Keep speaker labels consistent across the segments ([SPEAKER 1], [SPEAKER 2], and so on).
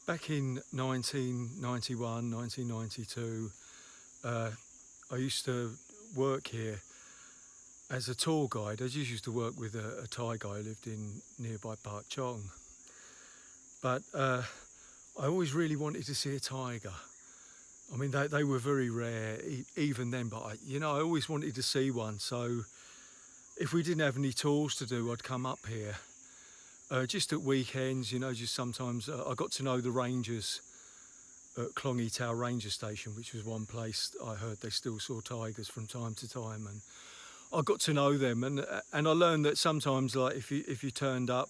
[SPEAKER 1] Back in 1991, 1992, I used to work here as a tour guide. I just used to work with a Thai guy who lived in nearby Park Chong. But I always really wanted to see a tiger. I mean, they were very rare even then, but I always wanted to see one. So if we didn't have any tours to do, I'd come up here. Just at weekends, just sometimes I got to know the rangers at Klong Yi Tau Ranger Station, which was one place I heard they still saw tigers from time to time, and I got to know them, and I learned that sometimes, like if you turned up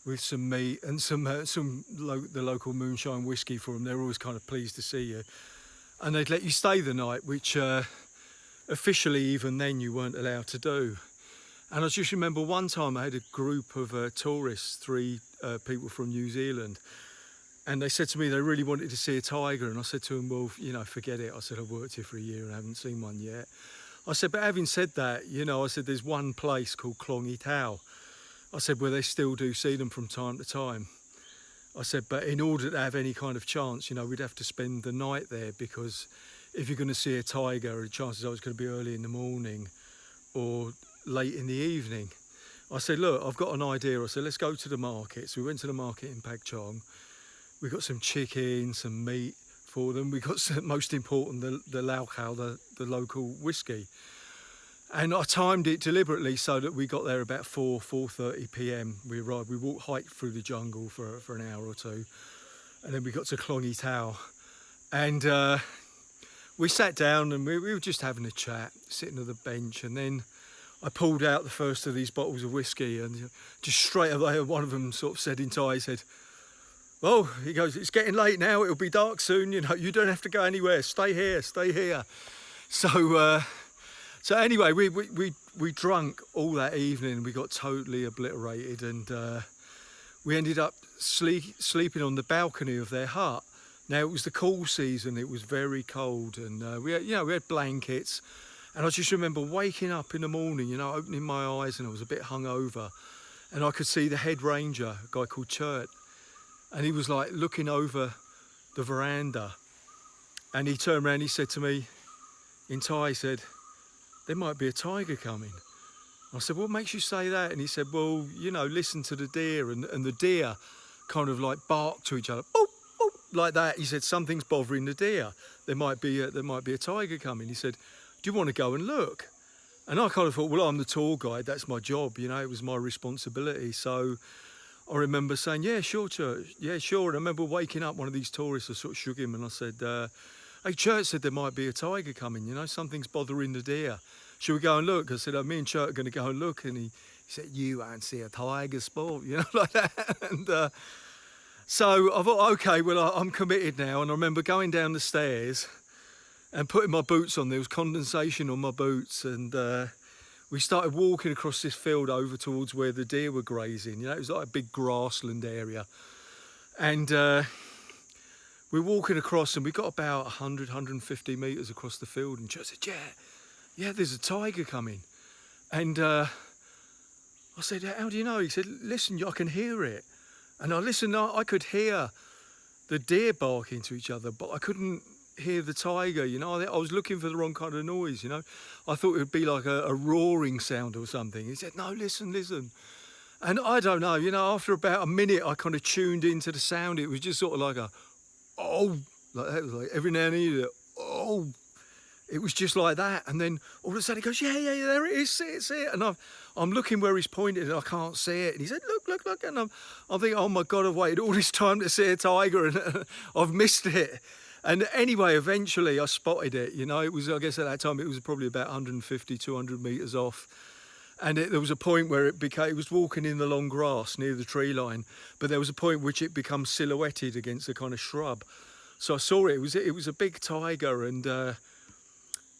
[SPEAKER 1] with some meat and the local moonshine whiskey for them, they're always kind of pleased to see you, and they'd let you stay the night, which officially even then you weren't allowed to do. And I just remember one time I had a group of tourists, 3 people from New Zealand, and they said to me they really wanted to see a tiger, and I said to them, well, forget it. I said, I've worked here for a year and I haven't seen one yet. I said, but having said that, I said, there's one place called Klong Yi Tau. I said, where they still do see them from time to time. I said, but in order to have any kind of chance, we'd have to spend the night there, because if you're going to see a tiger, the chances are it's going to be early in the morning or late in the evening. I said, look, I've got an idea. I said, let's go to the market. So we went to the market in Pak Chong. We got some chicken, some meat for them. We got some, most important, the Lao Khao, the local whiskey. And I timed it deliberately so that we got there about 4:30 p.m. We arrived. We hiked through the jungle for an hour or two. And then we got to Klong Yi Tau. And we sat down and we were just having a chat, sitting on the bench. And then I pulled out the first of these bottles of whiskey, and just straight away one of them sort of said in Thai, he said, well, he goes, it's getting late now, it'll be dark soon, you don't have to go anywhere, stay here. So anyway, we drank all that evening, we got totally obliterated, and we ended up sleeping on the balcony of their hut. Now, it was the cool season, it was very cold, and we had blankets. And I just remember waking up in the morning, opening my eyes, and I was a bit hungover, and I could see the head ranger, a guy called Chert, and he was like looking over the veranda, and he turned around, he said to me in Thai, he said, there might be a tiger coming. I said, what makes you say that? And he said, well, listen to the deer, and the deer kind of like bark to each other, boop, boop, like that. He said, something's bothering the deer. There might be a tiger coming. He said, do you want to go and look? And I kind of thought, well, I'm the tour guide, that's my job, it was my responsibility. So I remember saying, yeah, sure, Church, yeah, sure. And I remember waking up, one of these tourists, I sort of shook him and I said, hey, Church said there might be a tiger coming, something's bothering the deer. Should we go and look? I said, me and Church are going to go and look. And he said, you won't see a tiger, sport, like that. And so I thought, okay, well, I'm committed now. And I remember going down the stairs and putting my boots on. There was condensation on my boots, and we started walking across this field over towards where the deer were grazing. It was like a big grassland area, and we're walking across, and we got about 150 metres across the field, and Joe said, yeah, there's a tiger coming. And I said, how do you know? He said, listen, I can hear it. And I listened, I could hear the deer barking to each other, but I couldn't hear the tiger. I was looking for the wrong kind of noise. I thought it would be like a roaring sound or something. He said, no, listen. And I don't know, after about a minute I kind of tuned into the sound. It was just sort of like a oh, like that. It was like every now and then, oh, it was just like that. And then all of a sudden he goes, yeah, there it is, see it. And I'm looking where he's pointed and I can't see it. And he said, look. And I'm thinking, oh my God, I've waited all this time to see a tiger and I've missed it. And anyway, eventually I spotted it. It was, I guess at that time, it was probably about 150, 200 metres off. And there was a point where it was walking in the long grass near the tree line, but there was a point which it became silhouetted against a kind of shrub. So I saw it. It was a big tiger, and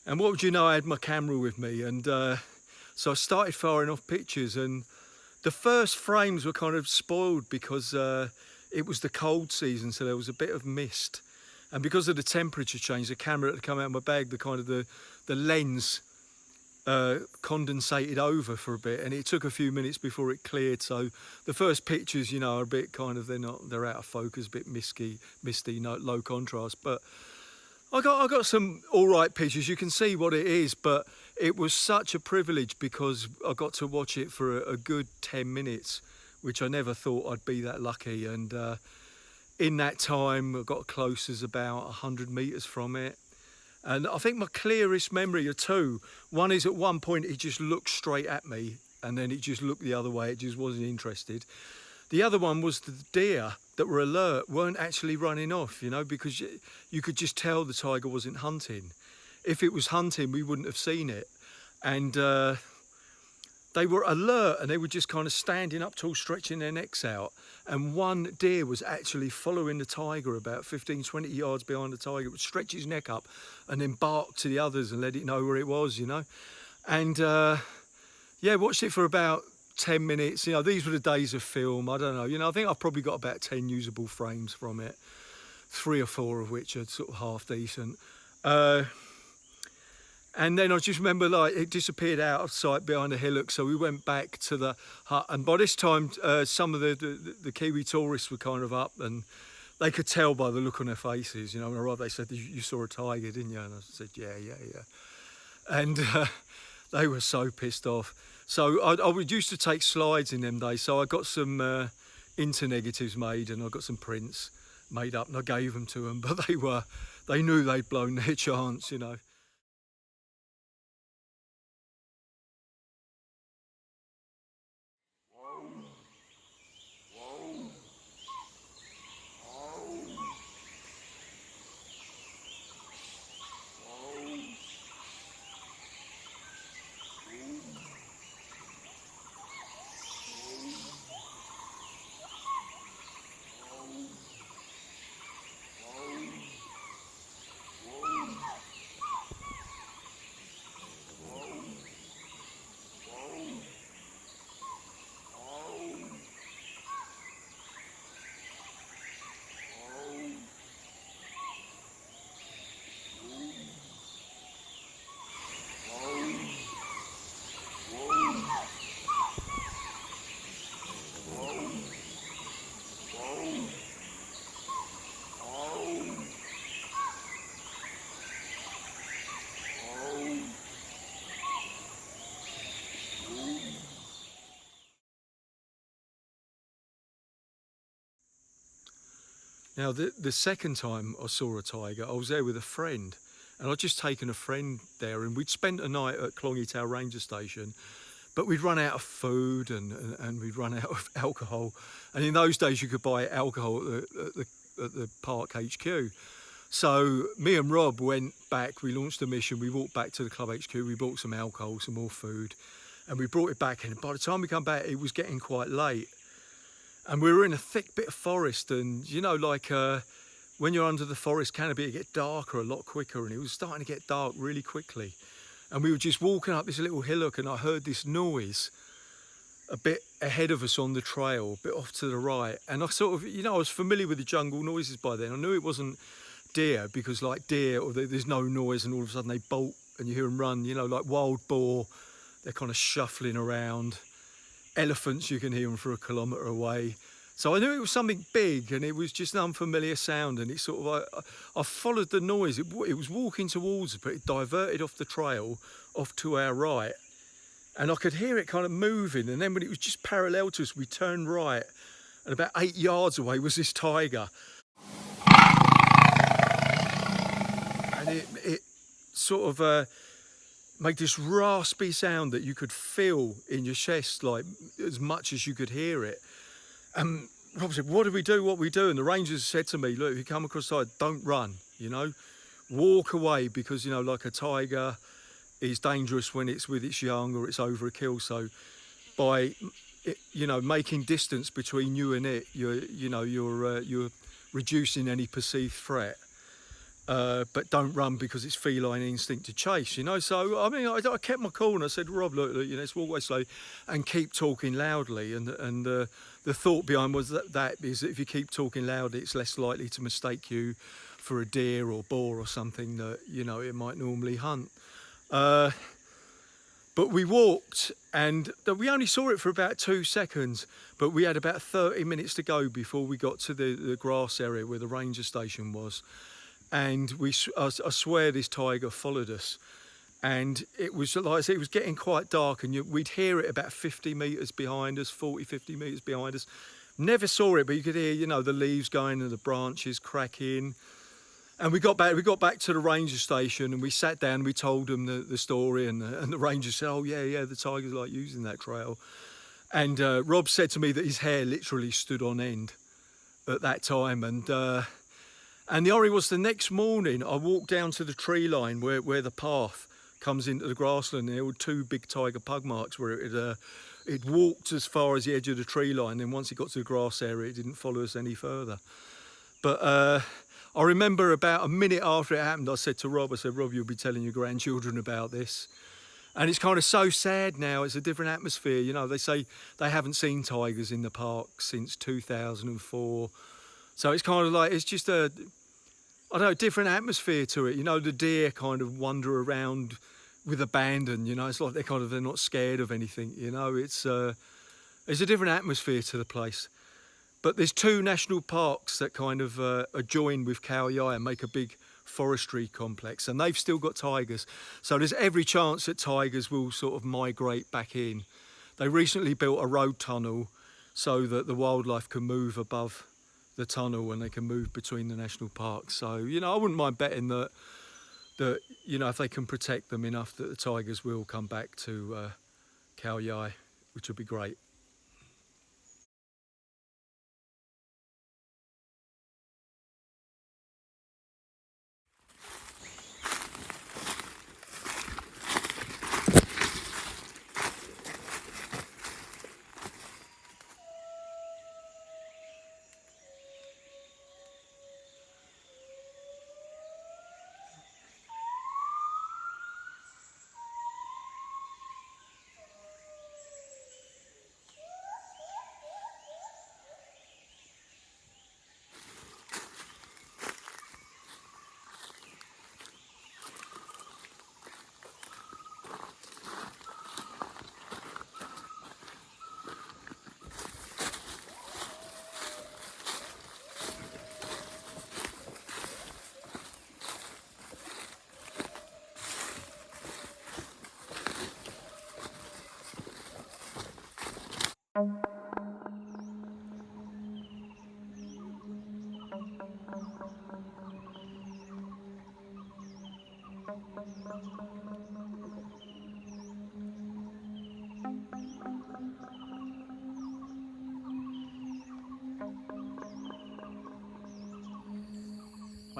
[SPEAKER 1] what would you know? I had my camera with me, and so I started firing off pictures. And the first frames were kind of spoiled because it was the cold season, so there was a bit of mist, and because of the temperature change, the camera had come out of my bag. The lens condensated over for a bit, and it took a few minutes before it cleared. So the first pictures, you know, are a bit kind of they're out of focus, a bit misty, low contrast. But I got some all right pictures. You can see what it is, but it was such a privilege because I got to watch it for a good 10 minutes, which I never thought I'd be that lucky. And in that time, I got close as about 100 metres from it. And I think my clearest memory are two. One is at one point it just looked straight at me, and then it just looked the other way. It just wasn't interested. The other one was the deer that were alert weren't actually running off, you know, because you could just tell the tiger wasn't hunting. If it was hunting, we wouldn't have seen it. And they were alert, and they were just kind of standing up tall, stretching their necks out. And one deer was actually following the tiger about 15, 20 yards behind the tiger. It would stretch his neck up and then bark to the others and let it know where it was, you know. And yeah, watched it for about 10 minutes. You know, these were the days of film. I don't know, you know, I think I've probably got about 10 usable frames from it, 3 or 4 of which are sort of half decent. And then I just remember, like, it disappeared out of sight behind a hillock, so we went back to the hut. And by this time, some of the Kiwi tourists were kind of up, and they could tell by the look on their faces. You know, when I arrived, they said, "You saw a tiger, didn't you?" And I said, "Yeah." And they were so pissed off. So I used to take slides in them days, so I got some inter-negatives made, and I got some prints made up, and I gave them to them. But they knew they'd blown their chance, you know. Now, the second time I saw a tiger, I was there with a friend, and I'd just taken a friend there, and we'd spent a night at Klongitau Ranger Station, but we'd run out of food and we'd run out of alcohol. And in those days, you could buy alcohol at the park HQ. So me and Rob went back, we launched a mission, we walked back to the club HQ, we bought some alcohol, some more food, and we brought it back. And by the time we come back, it was getting quite late. And we were in a thick bit of forest, and you know, like when you're under the forest canopy, it gets darker a lot quicker, and it was starting to get dark really quickly. And we were just walking up this little hillock, and I heard this noise a bit ahead of us on the trail, a bit off to the right. And I sort of, you know, I was familiar with the jungle noises by then. I knew it wasn't deer, because like deer, or there's no noise, and all of a sudden they bolt and you hear them run, you know, like wild boar, they're kind of shuffling around. Elephants, you can hear them for a kilometre away. So I knew it was something big, and it was just an unfamiliar sound, and it sort of, I followed the noise. It was walking towards us, but it diverted off the trail off to our right, and I could hear it kind of moving. And then when it was just parallel to us, we turned right, and about 8 yards away was this tiger, and it sort of made this raspy sound that you could feel in your chest, like as much as you could hear it. And Rob said, "What do we do? What do we do?" And the rangers said to me, "Look, if you come across the side, don't run, you know, walk away, because, you know, like a tiger, is dangerous when it's with its young or it's over a kill. So by making distance between you and it, you're reducing any perceived threat. But don't run because it's feline instinct to chase, So, I mean, I kept my cool and I said, Rob, look, let's walk away slowly and keep talking loudly. And the thought behind was that is that if you keep talking loudly, it's less likely to mistake you for a deer or boar or something that, it might normally hunt. But we walked and we only saw it for about 2 seconds, but we had about 30 minutes to go before we got to the grass area where the ranger station was. And I swear this tiger followed us, and it was like I said, it was getting quite dark, and we'd hear it about 50 metres behind us, 40, 50 metres behind us. Never saw it, but you could hear, the leaves going and the branches cracking. And we got back to the ranger station, and we sat down and we told them the story, and the ranger said, oh yeah, the tigers like using that trail. And Rob said to me that his hair literally stood on end at that time, and the worry was the next morning I walked down to the tree line where the path comes into the grassland, and there were 2 big tiger pug marks where it walked as far as the edge of the tree line, then once it got to the grass area it didn't follow us any further. But I remember about a minute after it happened I said to Rob, you'll be telling your grandchildren about this. And it's kind of so sad now, it's a different atmosphere. They say they haven't seen tigers in the park since 2004. So it's kind of like, it's just different atmosphere to it. The deer kind of wander around with abandon, it's like they're not scared of anything, it's a different atmosphere to the place. But there's 2 national parks that kind of are joined with Khao Yai and make a big forestry complex, and they've still got tigers. So there's every chance that tigers will sort of migrate back in. They recently built a road tunnel so that the wildlife can move above the tunnel and they can move between the national parks. So, I wouldn't mind betting that if they can protect them enough, that the tigers will come back to Khao Yai, which would be great.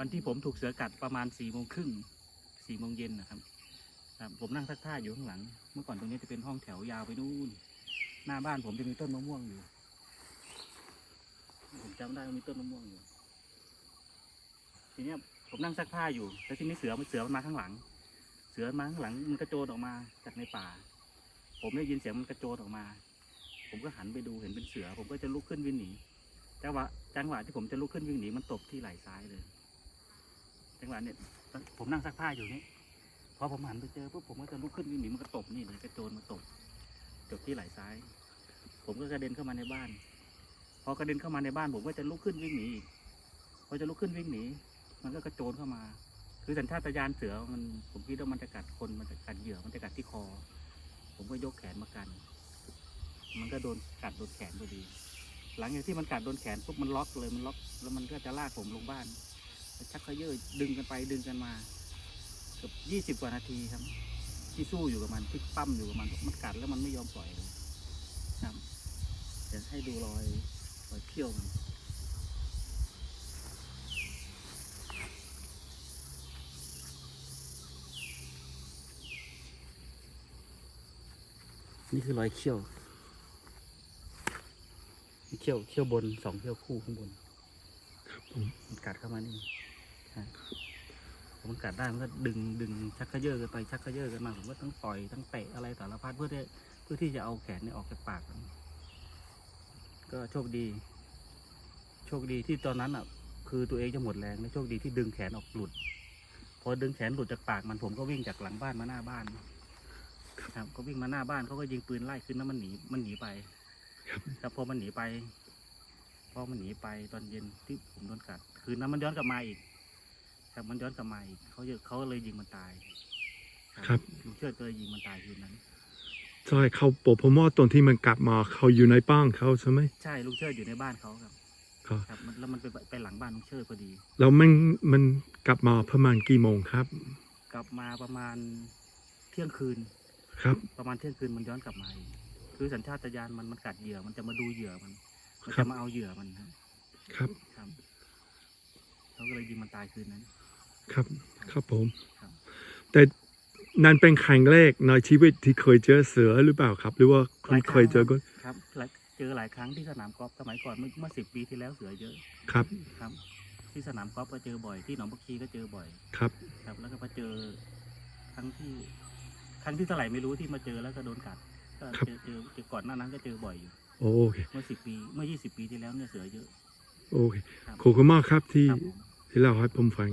[SPEAKER 2] วันที่ผมถูกเสือกัดประมาณ4 โมงครึ่ง 4 โมงเย็นนะครับผมนั่งซักผ้าอยู่ข้างหลังเมื่อก่อนตรงนี้จะเป็นห้องแถวยาวไปนู่นหน้าบ้านผมจะมีต้นมะม่วงอยู่ผมจำได้ว่ามีต้นมะม่วงอยู่ทีนี้ผมนั่งซักผ้าอยู่แล้วทีนี้เสือมันมาข้างหลังมันกระโจนออกมาจากในป่าผมได้ยินเสียงมันกระโจนออกมาผมก็หันไปดูเห็นเป็นเสือผมก็จะลุกขึ้นวิ่งหนีแต่ว่าจังหวะที่ผมจะลุกขึ้นวิ่งหนีมันตบที่ไหล่ซ้ายเลยจังหวะเนี่ยผมนั่งซักผ้าอยู่นี่พอผมหันไปเจอปุ๊บผมก็จะลุกขึ้นวิ่งหนีมันก็ตบนี่เลยกระโจนมาตบที่ไหล่ซ้ายผมก็กระเด็นเข้ามาในบ้านพอกระเด็นเข้ามาในบ้านผมก็จะลุกขึ้นวิ่งหนีพอจะลุกขึ้นวิ่งหนีมันก็กระโจนเข้ามาคือสัญชาตญาณเสือผมคิดว่ามันจะกัดคนมันจะกัดเหยื่อมันจะกัดที่คอผมก็ยกแขนมากันมันก็โดนกัดโดนแขนพอดีหลังจากที่มันกัดโดนแขนปุ๊บมันล็อกแล้วมันก็จะลากผมลงบ้านชักเขย่อดึงกันไปดึงกันมาเกือบ20 กว่านาทีครับที่สู้อยู่กับมันที่ปั้มอยู่กับมันกัดแล้วมันไม่ยอมปล่อยเลยครับเดี๋ยวให้ดูรอยเขี้ยวมัน นี่คือรอยเขี้ยวเขี้ยวบน2เขี้ยวคู่ข้างบนมันกัดเข้ามานี่ผมมันกัดได้มันก็ดึงชักกระเยาะกันไปชักกระเยาะกันมาผมก็ต้องต่อยทั้งเตะอะไรสารพัดเพื่อที่จะเอาแขนนี่ออกจากปากก็โชคดีที่ตอนนั้นอ่ะคือตัวเองจะหมดแรงและโชคดีที่ดึงแขนออกหลุดพอดึงแขนหลุดจากปากมันผมก็วิ่งจากหลังบ้านมาหน้าบ้านครับก็วิ่งมาหน้าบ้านเขาก็ยิงปืนไล่ขึ้นแล้วมันหนีไปครับพอมันหนีไปตอนเย็นที่ผมโดนกัดคืนนั้นมันย้อนกลับมาอีกครับมันย้อนกลับมาอีกเขาเลยยิงมันตาย
[SPEAKER 3] ครับ
[SPEAKER 2] ลุงเชิดก็เลยยิงมันตายคืนนั้น
[SPEAKER 3] ใช่เขาบอกผมว่าตอนที่มันกลับมาเขาอยู่ในบ้านเขาใช่ไหม
[SPEAKER 2] ใช่ลุงเชิดอยู่ในบ้านเขาครับครับแล้วมันไปหลังบ้านลุงเชิดพอดี
[SPEAKER 3] แล้วมันกลับมาประมาณกี่โมงครับ
[SPEAKER 2] กลับมาประมาณเที่ยงคืน
[SPEAKER 3] ครับ
[SPEAKER 2] ประมาณเที่ยงคืนมันย้อนกลับมาคือสัญชาตญาณมันกัดเหยื่อมันจะมาดูเหยื่อมันจะมาเอาเหยื่อมัน
[SPEAKER 3] ครับ
[SPEAKER 2] เขาก็เลยยิงมันตายคืนนั้น
[SPEAKER 3] ครับผมแต่นั่นเป็นครั้งแรกในชีวิตที่เคยเจอเสือหรือเปล่าครับหรือว่าคุณเคยเจอก็
[SPEAKER 2] ครับเจอหลายครั้งที่สนามกอล์ฟสมัยก่อนเมื่อ10 ปีที่แล้วเสือเยอะ
[SPEAKER 3] ครับ
[SPEAKER 2] ที่สนามกอล์ฟก็เจอบ่อยที่หนองบักคีก็เจอบ่อย
[SPEAKER 3] ครับ
[SPEAKER 2] แล้วก็มาเจอครั้งที่เท่าไหร่ไม่รู้ที่มาเจอแล้วก็โดนกัดก็เจอก่อนหน้านั้นก็เจอบ่อยอยู่
[SPEAKER 3] โอเค
[SPEAKER 2] เมื่อ10 ปีเมื่อ20 ปีที่แล้วเนี่ยเสือเยอะ
[SPEAKER 3] โอเคขอบคุณมากครับที่เล่าให้ผมฟัง